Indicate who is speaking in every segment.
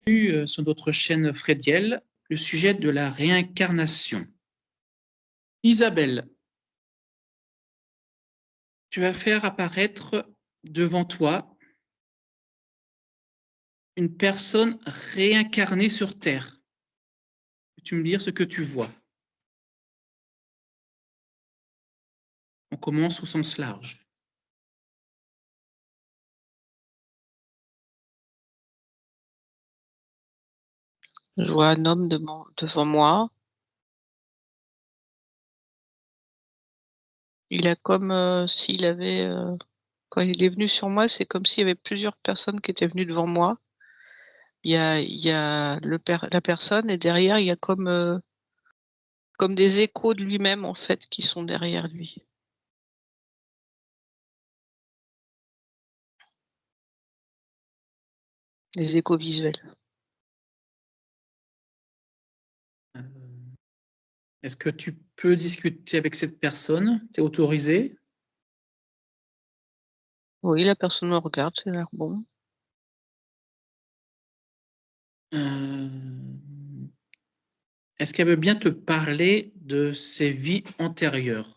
Speaker 1: Sur notre chaîne Frediel, le sujet de la réincarnation. Isabelle, tu vas faire apparaître devant toi une personne réincarnée sur Terre. Peux-tu me dire ce que tu vois? On commence au sens large.
Speaker 2: Je vois un homme devant moi. Il a comme s'il avait, quand il est venu sur moi, c'est comme s'il y avait plusieurs personnes qui étaient venues devant moi. Il y a la personne et derrière, il y a comme des échos de lui-même, en fait, qui sont derrière lui. Des échos visuels.
Speaker 1: Est-ce que tu peux discuter avec cette personne? Tu es autorisé?
Speaker 2: Oui, la personne me regarde, ça a l'air bon.
Speaker 1: Est-ce qu'elle veut bien te parler de ses vies antérieures?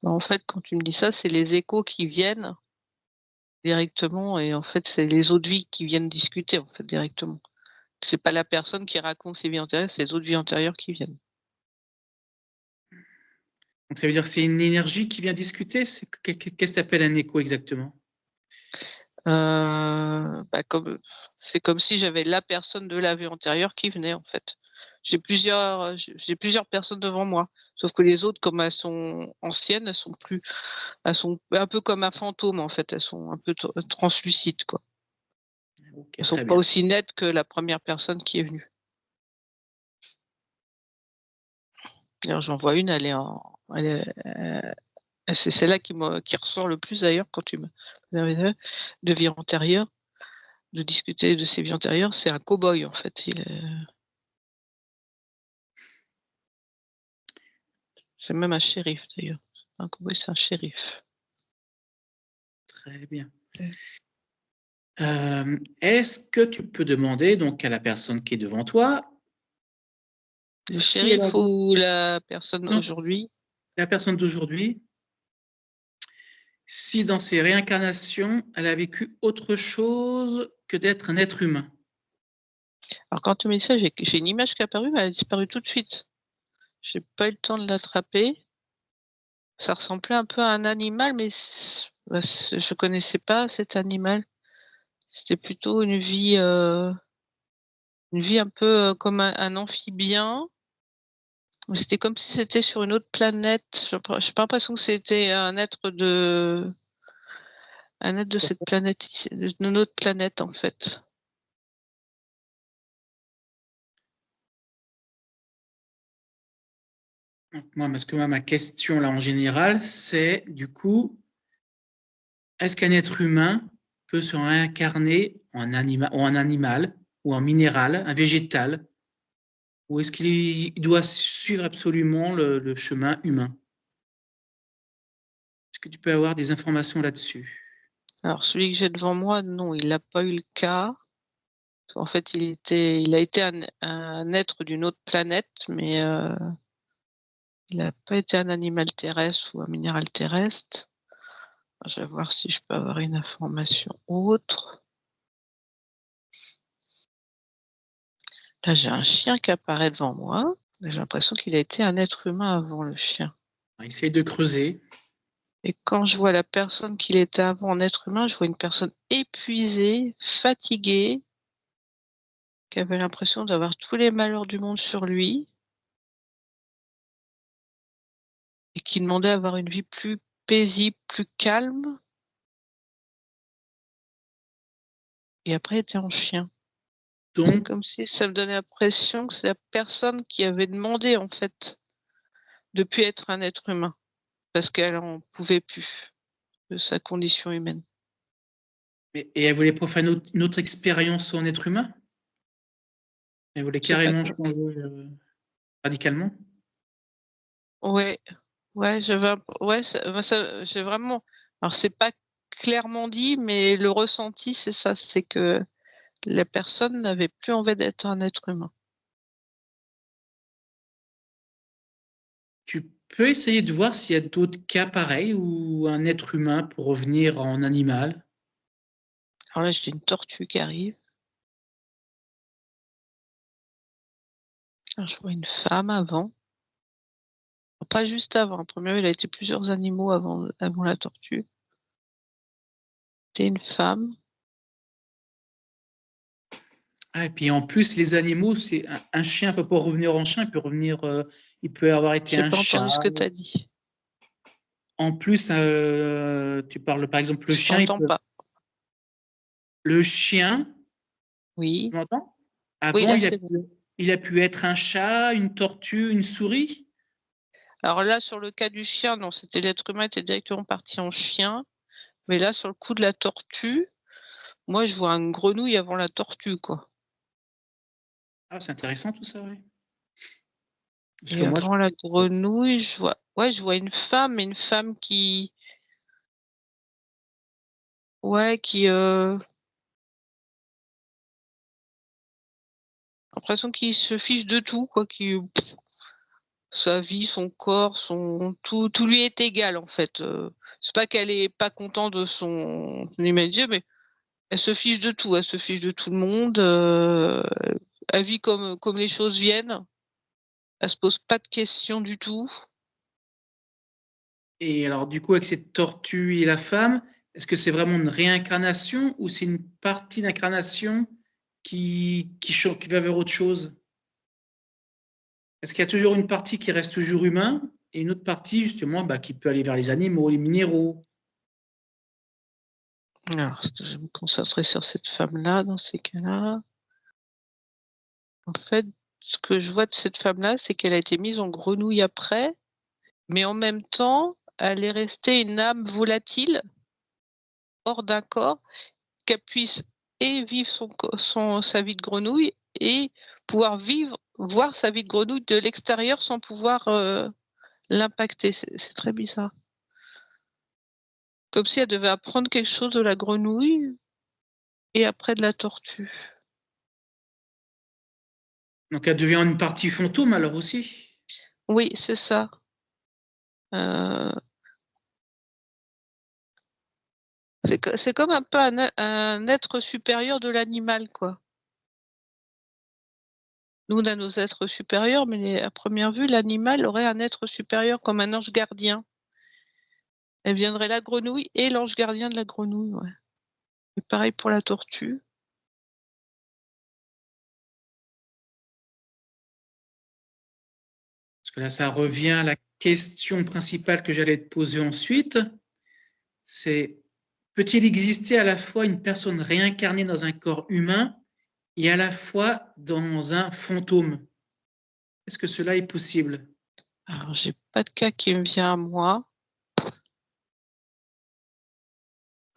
Speaker 2: En fait, quand tu me dis ça, c'est les échos qui viennent directement et en fait, c'est les autres vies qui viennent discuter, en fait, directement. C'est pas la personne qui raconte ses vies antérieures, c'est les autres vies antérieures qui viennent.
Speaker 1: Donc ça veut dire que c'est une énergie qui vient discuter? Qu'est-ce que tu appelles un écho exactement?
Speaker 2: C'est comme si j'avais la personne de la vie antérieure qui venait, en fait. J'ai plusieurs personnes devant moi, sauf que les autres, comme elles sont anciennes, elles sont un peu comme un fantôme, en fait. Elles sont un peu translucides, quoi.
Speaker 1: Ok,
Speaker 2: Elles sont
Speaker 1: très
Speaker 2: pas
Speaker 1: bien.
Speaker 2: aussi nettes que la première personne qui est venue. D'ailleurs, j'en vois une, c'est celle-là qui ressort le plus d'ailleurs quand tu me de vie antérieure, de discuter de ses vies antérieures, c'est un cow-boy, en fait. C'est même un shérif d'ailleurs. Un cow-boy, c'est un shérif.
Speaker 1: Très bien.
Speaker 2: Ouais.
Speaker 1: Est-ce que tu peux demander donc à la personne qui est devant toi
Speaker 2: Le
Speaker 1: si elle a
Speaker 2: shérif ou la personne
Speaker 1: non,
Speaker 2: aujourd'hui?
Speaker 1: la personne d'aujourd'hui, si dans ses réincarnations, elle a vécu autre chose que d'être un être humain?
Speaker 2: Alors quand tu me dis ça, j'ai une image qui est apparue, mais elle a disparu tout de suite. J'ai pas eu le temps de l'attraper. Ça ressemblait un peu à un animal, mais je connaissais pas cet animal. C'était plutôt une vie un peu comme un amphibien. C'était comme si c'était sur une autre planète. J'ai pas l'impression que c'était un être de cette planète ici, de notre planète, en fait.
Speaker 1: Parce que moi, ma question là en général, c'est du coup, est-ce qu'un être humain peut se réincarner en animal ou en minéral, un végétal, ou est-ce qu'il doit suivre absolument le chemin humain? Est-ce que tu peux avoir des informations là-dessus?
Speaker 2: Alors celui que j'ai devant moi, non, il n'a pas eu le cas. En fait, il a été un être d'une autre planète, mais il n'a pas été un animal terrestre ou un minéral terrestre. Je vais voir si je peux avoir une information autre. Là, j'ai un chien qui apparaît devant moi. J'ai l'impression qu'il a été un être humain avant le chien.
Speaker 1: Essaye de creuser.
Speaker 2: Et quand je vois la personne qu'il était avant en être humain, je vois une personne épuisée, fatiguée, qui avait l'impression d'avoir tous les malheurs du monde sur lui et qui demandait à avoir une vie plus paisible, plus calme. Et après, il était en chien. C'est
Speaker 1: Donc,
Speaker 2: comme si ça me donnait l'impression que c'est la personne qui avait demandé, en fait, de plus être un être humain, parce qu'elle en pouvait plus de sa condition humaine.
Speaker 1: et elle voulait pas faire une autre expérience en être humain? Elle voulait
Speaker 2: J'ai pas
Speaker 1: carrément
Speaker 2: compris.
Speaker 1: changer radicalement?
Speaker 2: Ouais, ouais, ouais, j'ai vraiment, Alors, c'est pas clairement dit, mais le ressenti, c'est ça, c'est que la personne n'avait plus envie d'être un être humain.
Speaker 1: Tu peux essayer de voir s'il y a d'autres cas pareils où un être humain peut revenir en animal.
Speaker 2: Alors là, j'ai une tortue qui arrive. Alors, je vois une femme avant. Pas juste avant. Premier, il a été plusieurs animaux avant la tortue. C'était une femme.
Speaker 1: Ah, et puis en plus, les animaux, c'est un chien peut pas revenir en chien, il peut revenir, il peut avoir été
Speaker 2: J'ai
Speaker 1: un
Speaker 2: pas
Speaker 1: chat.
Speaker 2: entendu ce que tu as dit.
Speaker 1: En plus, tu parles par exemple le
Speaker 2: Je
Speaker 1: chien,
Speaker 2: t'entends pas.
Speaker 1: le chien,
Speaker 2: Oui.
Speaker 1: tu m'entends?
Speaker 2: Oui,
Speaker 1: Avant,
Speaker 2: là, c'est bon.
Speaker 1: il a pu être un chat, une tortue, une souris.
Speaker 2: Alors là, sur le cas du chien, non, c'était l'être humain était directement parti en chien. Mais là, sur le coup de la tortue, moi, je vois une grenouille avant la tortue, quoi.
Speaker 1: Ah, c'est intéressant tout ça, oui. Parce
Speaker 2: Et
Speaker 1: que moi,
Speaker 2: avant la grenouille, je vois une femme, mais une femme qui, ouais, l'impression qu'il se fiche de tout, quoi, sa vie, son corps, tout lui est égal, en fait. C'est pas qu'elle est pas contente de son immédiat, mais elle se fiche de tout. Elle se fiche de tout le monde. Elle vit comme les choses viennent. Elle se pose pas de questions du tout.
Speaker 1: et alors du coup, avec cette tortue et la femme, est-ce que c'est vraiment une réincarnation ou c'est une partie d'incarnation qui va vers autre chose? Est-ce qu'il y a toujours une partie qui reste toujours humain et une autre partie, justement, bah, qui peut aller vers les animaux, les minéraux?
Speaker 2: Alors, je vais me concentrer sur cette femme-là, dans ces cas-là. En fait, ce que je vois de cette femme-là, c'est qu'elle a été mise en grenouille après, mais en même temps, elle est restée une âme volatile, hors d'un corps, qu'elle puisse et vivre sa vie de grenouille et pouvoir voir sa vie de grenouille de l'extérieur sans pouvoir l'impacter. C'est très bizarre. Comme si elle devait apprendre quelque chose de la grenouille et après de la tortue.
Speaker 1: Donc elle devient une partie fantôme alors aussi.
Speaker 2: Oui, c'est ça. Euh, c'est comme un peu un être supérieur de l'animal, quoi. Nous, on a nos êtres supérieurs, mais à première vue, l'animal aurait un être supérieur comme un ange gardien. Elle viendrait la grenouille et l'ange gardien de la grenouille, ouais. Et pareil pour la tortue.
Speaker 1: Parce que là, ça revient à la question principale que j'allais te poser ensuite. C'est peut-il exister à la fois une personne réincarnée dans un corps humain et à la fois dans un fantôme? Est-ce que cela est possible?
Speaker 2: Alors, j'ai pas de cas qui me vient à moi.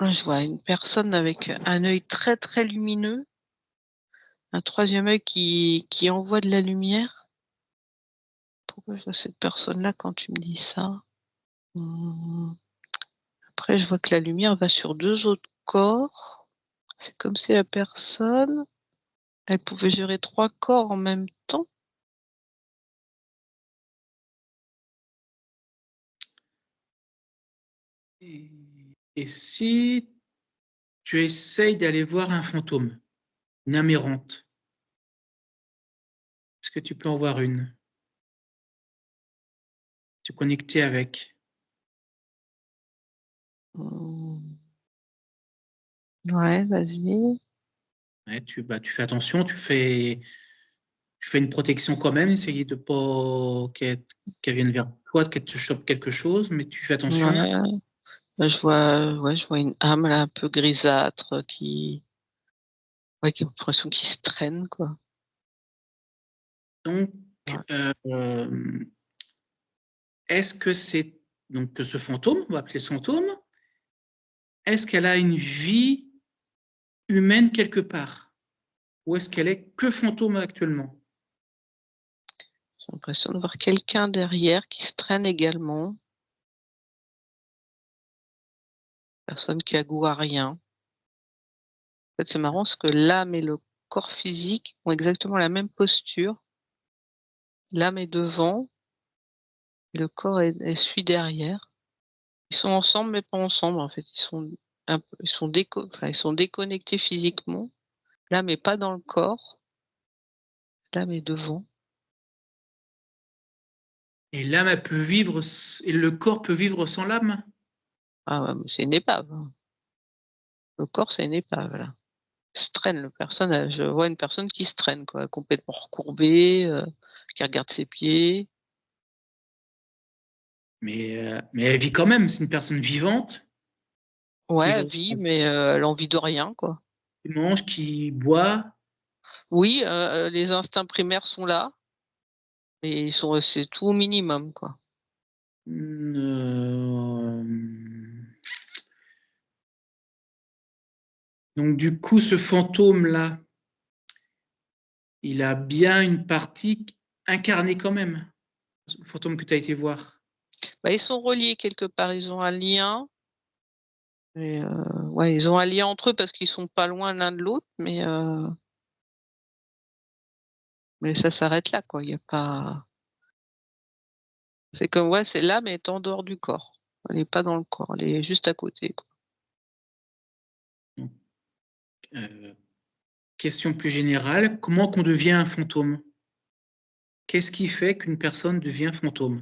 Speaker 2: Je vois une personne avec un œil très très lumineux, un troisième œil qui envoie de la lumière. Pourquoi je vois cette personne-là quand tu me dis ça? Après, je vois que la lumière va sur deux autres corps. C'est comme si la personne, elle pouvait gérer trois corps en même temps.
Speaker 1: Et si tu essayes d'aller voir un fantôme, une âme errante, est-ce que tu peux en voir une? Te connecter avec?
Speaker 2: Hum, Ouais, vas-y.
Speaker 1: Ouais, tu fais attention, tu fais une protection quand même, essayer de pas qu'elle vienne vers toi, qu'elle te chope quelque chose, mais tu fais attention.
Speaker 2: Ouais, ouais, je vois une âme là un peu grisâtre qui a l'impression qu'il se traîne, quoi.
Speaker 1: Donc,
Speaker 2: Ouais.
Speaker 1: euh, est-ce que c'est donc que ce fantôme, on va appeler ce fantôme, est-ce qu'elle a une vie humaine quelque part? Ou est-ce qu'elle est que fantôme actuellement?
Speaker 2: J'ai l'impression de voir quelqu'un derrière qui se traîne également. Personne qui a goût à rien. En fait, c'est marrant parce que l'âme et le corps physique ont exactement la même posture. L'âme est devant, et le corps suit derrière. Ils sont ensemble, mais pas ensemble, en fait. Ils sont déconnectés physiquement. L'âme est pas dans le corps, l'âme est devant.
Speaker 1: Et l'âme, elle peut vivre, et le corps peut vivre sans l'âme?
Speaker 2: Ah ouais, mais c'est une épave, hein. Le corps, c'est une épave, là. Se traîne, je vois une personne qui se traîne, quoi, complètement recourbée, qui regarde ses pieds.
Speaker 1: Mais elle vit quand même, c'est une personne vivante,
Speaker 2: Ouais,
Speaker 1: qui,
Speaker 2: elle vit, mais elle a envie de rien, quoi.
Speaker 1: qui mange, qui boit.
Speaker 2: Oui, les instincts primaires sont là, mais c'est tout au minimum, quoi.
Speaker 1: Euh, Donc, du coup, ce fantôme-là, il a bien une partie incarnée quand même, le fantôme que tu as été voir.
Speaker 2: Bah, ils sont reliés quelque part, ils ont un lien, et ouais, ils ont un lien entre eux parce qu'ils sont pas loin l'un de l'autre, mais ça s'arrête là, quoi. Il y a pas C'est comme ouais, c'est l'âme est en dehors du corps. Elle est pas dans le corps, elle est juste à côté, quoi.
Speaker 1: Donc, question plus générale, comment qu'on devient un fantôme? Qu'est-ce qui fait qu'une personne devient fantôme?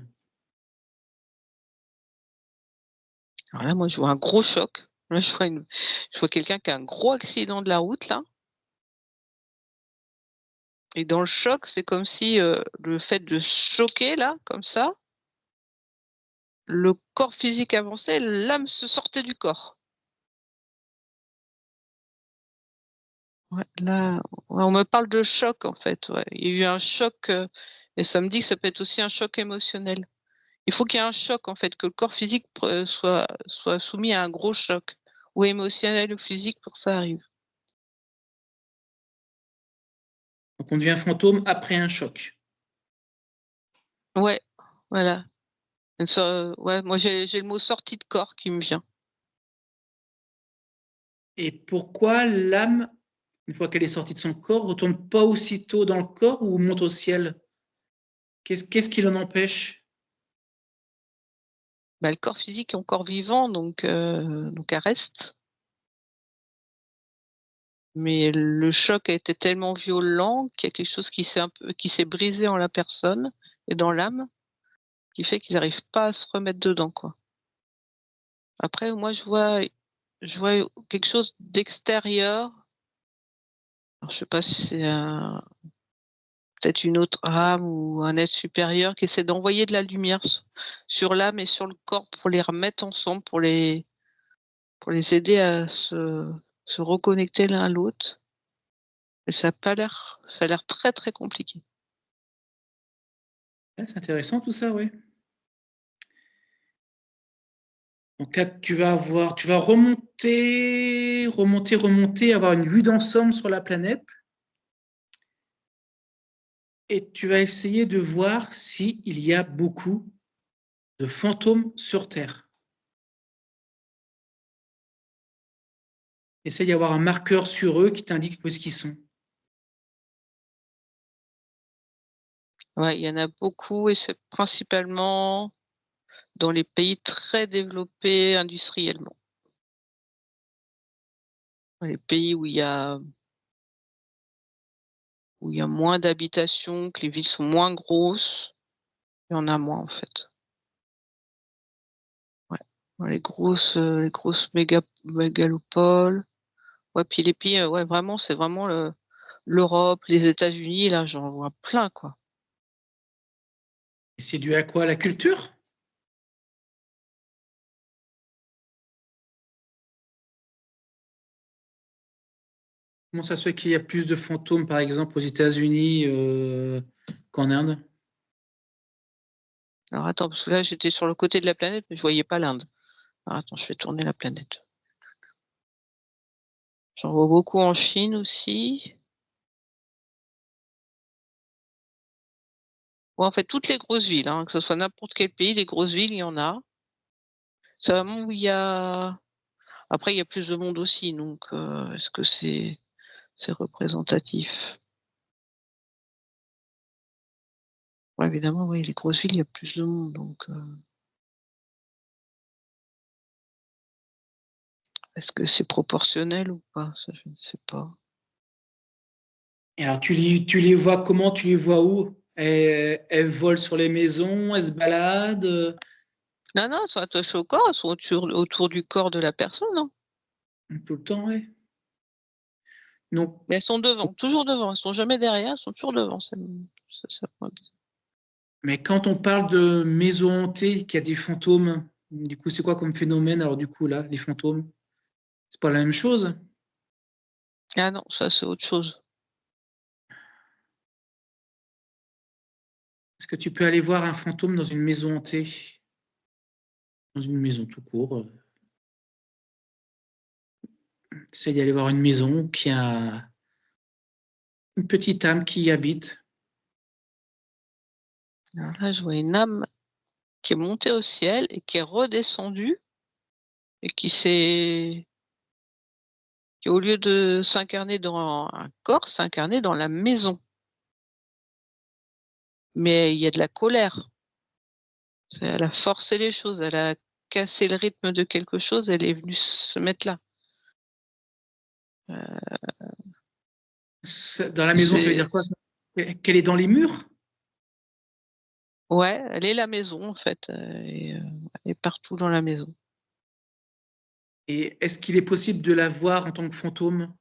Speaker 2: Alors là, moi, je vois un gros choc. Là, je vois quelqu'un qui a un gros accident de la route, là, et dans le choc, c'est comme si, le fait de choquer, là, comme ça, le corps physique avançait, l'âme se sortait du corps. Ouais, là, ouais, on me parle de choc, en fait, ouais. Il y a eu un choc, et ça me dit que ça peut être aussi un choc émotionnel. Il faut qu'il y ait un choc, en fait, que le corps physique soit soumis à un gros choc, ou émotionnel ou physique pour que ça arrive.
Speaker 1: Donc, on devient fantôme après un choc.
Speaker 2: Ouais, voilà. Ouais, moi j'ai le mot sortie de corps qui me vient.
Speaker 1: Et pourquoi l'âme, une fois qu'elle est sortie de son corps, retourne pas aussitôt dans le corps ou monte au ciel? Qu'est-ce qui l'en empêche?
Speaker 2: Bah, le corps physique est encore vivant, donc elle reste. Mais le choc a été tellement violent qu'il y a quelque chose qui s'est brisé en la personne et dans l'âme, qui fait qu'ils n'arrivent pas à se remettre dedans, quoi. Après, moi, je vois quelque chose d'extérieur. Alors, je sais pas si c'est peut-être une autre âme ou un être supérieur qui essaie d'envoyer de la lumière sur l'âme et sur le corps pour les remettre ensemble, pour les aider à se reconnecter l'un à l'autre. Et ça a l'air très, très compliqué.
Speaker 1: Ouais, c'est intéressant tout ça, oui. Donc là, tu vas remonter, avoir une vue d'ensemble sur la planète et tu vas essayer de voir s'il y a beaucoup de fantômes sur Terre. Essaye d'avoir un marqueur sur eux qui t'indique où est-ce qu'ils sont.
Speaker 2: Ouais, il y en a beaucoup et c'est principalement dans les pays très développés industriellement. Les pays où il y a moins d'habitations, que les villes sont moins grosses, il y en a moins, en fait. Ouais. Dans les grosses mégalopoles. Ouais, puis les pays, ouais, vraiment, c'est vraiment l'Europe, les États-Unis, là, j'en vois plein, quoi.
Speaker 1: Et c'est dû à quoi? La culture? Comment ça se fait qu'il y a plus de fantômes, par exemple, aux États-Unis qu'en Inde?
Speaker 2: Alors attends, parce que là, j'étais sur le côté de la planète, mais je voyais pas l'Inde. Alors attends, je vais tourner la planète. J'en vois beaucoup en Chine aussi. Ouais, en fait, toutes les grosses villes, hein, que ce soit n'importe quel pays, les grosses villes, il y en a. C'est vraiment où il y a Après, il y a plus de monde aussi, donc est-ce que c'est représentatif? Ouais, évidemment, oui, les grosses villes, il y a plus de monde, donc est-ce que c'est proportionnel ou pas? Ça, je ne sais pas.
Speaker 1: Et alors, tu les vois comment? Tu les vois où? Elles volent sur les maisons, elles se baladent
Speaker 2: Non, non, elles sont attachées au corps, elles sont autour du corps de la personne, hein.
Speaker 1: tout le temps, ouais. Donc,
Speaker 2: Mais elles sont devant, toujours devant, elles sont jamais derrière, elles sont toujours devant.
Speaker 1: mais quand on parle de maison hantée, qu'il y a des fantômes, du coup, c'est quoi comme phénomène? Alors, du coup, là, les fantômes, c'est pas la même chose?
Speaker 2: Ah non, ça c'est autre chose.
Speaker 1: Est-ce que tu peux aller voir un fantôme dans une maison hantée? Dans une maison tout court. Essaye d'y aller voir une maison qui a une petite âme qui y habite.
Speaker 2: Alors là, je vois une âme qui est montée au ciel et qui est redescendue et qui au lieu de s'incarner dans un corps, s'incarner dans la maison. Mais il y a de la colère. Elle a forcé les choses, elle a cassé le rythme de quelque chose, elle est venue se mettre là.
Speaker 1: Dans la maison, ça veut
Speaker 2: C'est
Speaker 1: dire quoi? Qu'elle est dans les murs?
Speaker 2: Ouais, elle est la maison en fait, elle est partout dans la maison.
Speaker 1: Et est-ce qu'il est possible de la voir en tant que fantôme?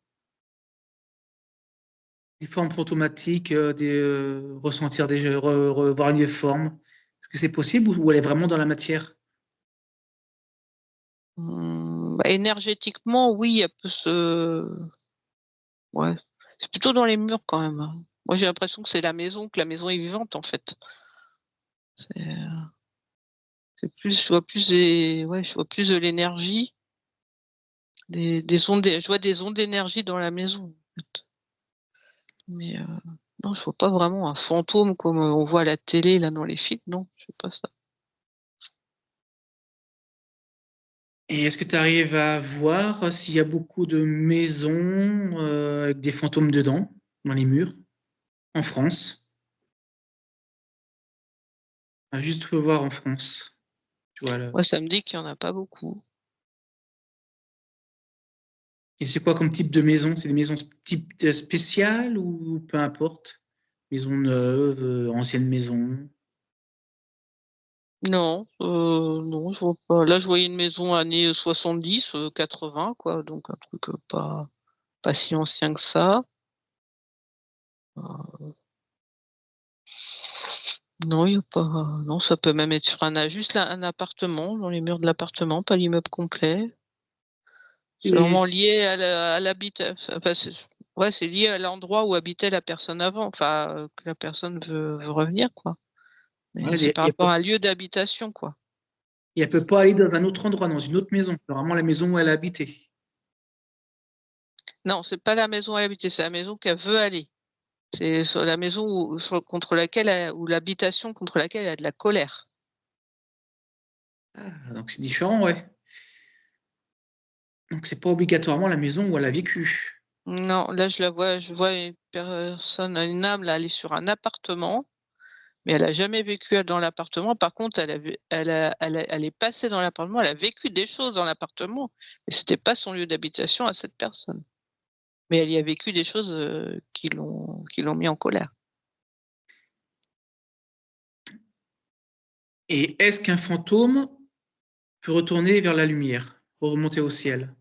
Speaker 1: Des formes fantomatiques, ressentir voir une forme. Est-ce que c'est possible ou elle est vraiment dans la matière?
Speaker 2: Bah, énergétiquement, oui, elle peut se ouais, c'est plutôt dans les murs quand même, hein. Moi, j'ai l'impression que c'est la maison, que la maison est vivante en fait. C'est plus je vois plus de l'énergie, des ondes je vois des ondes d'énergie dans la maison, en fait. Mais non, je vois pas vraiment un fantôme comme, on voit à la télé là dans les films, non, je vois pas ça.
Speaker 1: Et est-ce que tu arrives à voir s'il y a beaucoup de maisons avec des fantômes dedans, dans les murs, en France? Ah, juste faut voir en France. Tu vois, là.
Speaker 2: Moi, ça me dit qu'il y en a pas beaucoup.
Speaker 1: Et c'est quoi comme type de maison? C'est des maisons type spéciales ou peu importe? Maison neuve, ancienne maison?
Speaker 2: Non, non, je vois pas. Là, je voyais une maison années 70, 80 quoi, donc un truc, pas si ancien que ça. Heu, non, il y a pas non, ça peut même être sur juste là, un appartement, dans les murs de l'appartement, pas l'immeuble complet. C'est
Speaker 1: Et
Speaker 2: vraiment lié à enfin, ouais, c'est lié à l'endroit où habitait la personne avant, enfin, que la personne veut revenir, quoi. Mais
Speaker 1: ouais,
Speaker 2: c'est par rapport à un lieu d'habitation, quoi.
Speaker 1: et elle peut pas aller dans un autre endroit, dans une autre maison. C'est vraiment la maison où elle habitait.
Speaker 2: Non, c'est pas la maison où elle habitait, c'est la maison qu'elle veut aller. C'est sur la maison contre laquelle ou l'habitation contre laquelle elle a de la colère.
Speaker 1: Ah, donc c'est différent, ouais. Donc c'est pas obligatoirement la maison où elle a vécu.
Speaker 2: Non, là, je vois une personne, une âme, là, elle est sur un appartement, mais elle a jamais vécu dans l'appartement. Par contre, elle est passée dans l'appartement, elle a vécu des choses dans l'appartement, mais c'était pas son lieu d'habitation à cette personne. Mais elle y a vécu des choses, qui l'ont mis en colère.
Speaker 1: Et est-ce qu'un fantôme peut retourner vers la lumière, remonter au ciel?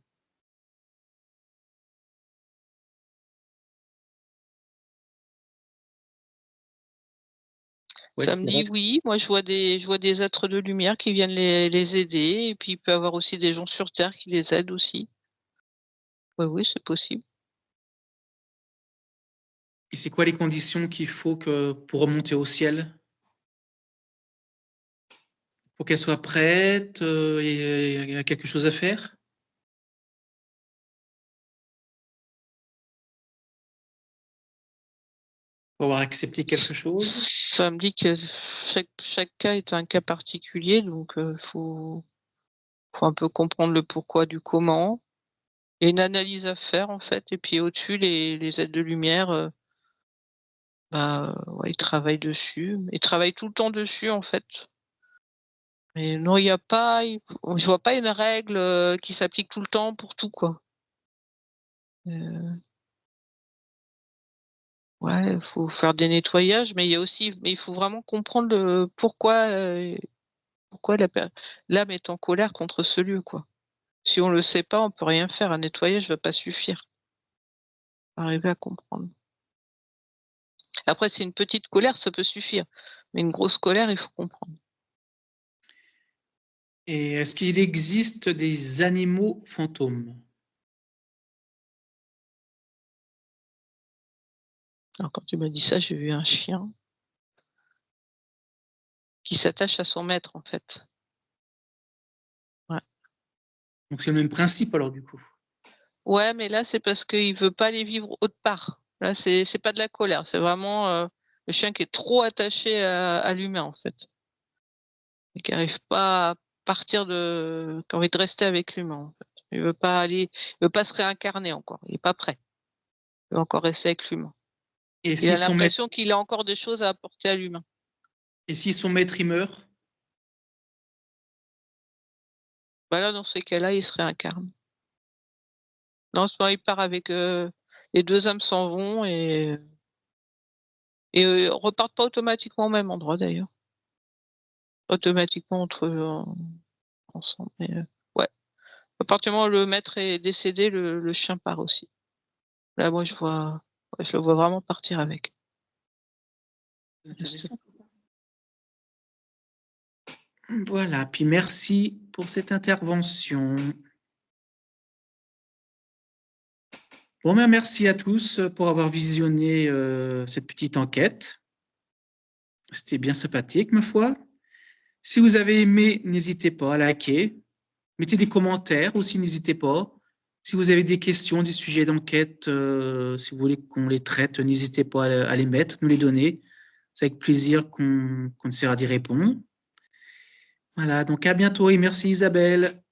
Speaker 1: Ouais,
Speaker 2: Ça
Speaker 1: c'est
Speaker 2: me
Speaker 1: vrai.
Speaker 2: dit oui, moi je vois des êtres de lumière qui viennent les aider et puis il peut y avoir aussi des gens sur terre qui les aident aussi. Oui, oui, c'est possible.
Speaker 1: Et c'est quoi les conditions qu'il faut pour remonter au ciel? Faut qu'elle soit prête, il y a quelque chose à faire? Faut avoir accepté quelque chose?
Speaker 2: Ça me dit que chaque cas est un cas particulier, donc faut faut un peu comprendre le pourquoi du comment. Et une analyse à faire, en fait. Et puis au-dessus, les aides de lumière, ouais, ils travaillent dessus. Ils travaillent tout le temps dessus, en fait. Mais non, il y a pas je vois pas une règle, qui s'applique tout le temps pour tout, quoi. Ouais, il faut faire des nettoyages, mais il faut vraiment comprendre le pourquoi l'âme est en colère contre ce lieu, quoi. Si on le sait pas, on peut rien faire. Un nettoyage va pas suffire. Arriver à comprendre. Après, c'est une petite colère, ça peut suffire. Mais une grosse colère, il faut comprendre.
Speaker 1: Et est-ce qu'il existe des animaux fantômes?
Speaker 2: Alors quand tu m'as dit ça, j'ai vu un chien qui s'attache à son maître, en fait. Ouais.
Speaker 1: Donc c'est le même principe alors du coup.
Speaker 2: Ouais, mais là, c'est parce qu'il veut pas aller vivre autre part. Là, c'est pas de la colère, c'est vraiment, le chien qui est trop attaché à l'humain, en fait. Et qui arrive pas à partir qui a envie de rester avec l'humain, en fait. Il veut pas se réincarner encore, il est pas prêt. Il veut encore rester avec l'humain.
Speaker 1: Et
Speaker 2: Il
Speaker 1: si
Speaker 2: a
Speaker 1: son maître,
Speaker 2: l'impression qu'il a encore des choses à apporter à l'humain.
Speaker 1: et si son maître il meurt?
Speaker 2: Bah là, dans ces cas-là, il se réincarne. Non, soit il part avec, les 2 âmes s'en vont et repartent pas automatiquement au même endroit d'ailleurs. Automatiquement ensemble, mais ouais. À partir du moment où le maître est décédé, le chien part aussi. Là, moi, je le vois vraiment partir avec.
Speaker 1: C'est
Speaker 2: Je sais
Speaker 1: intéressant. Voilà, puis merci pour cette intervention. Bon, ben, merci à tous pour avoir visionné cette petite enquête. C'était bien sympathique, ma foi. Si vous avez aimé, n'hésitez pas à liker. Mettez des commentaires aussi, n'hésitez pas. Si vous avez des questions, des sujets d'enquête, si vous voulez qu'on les traite, n'hésitez pas à les mettre, nous les donner. C'est avec plaisir qu'on essaiera d'y répondre. Voilà, donc à bientôt et merci Isabelle.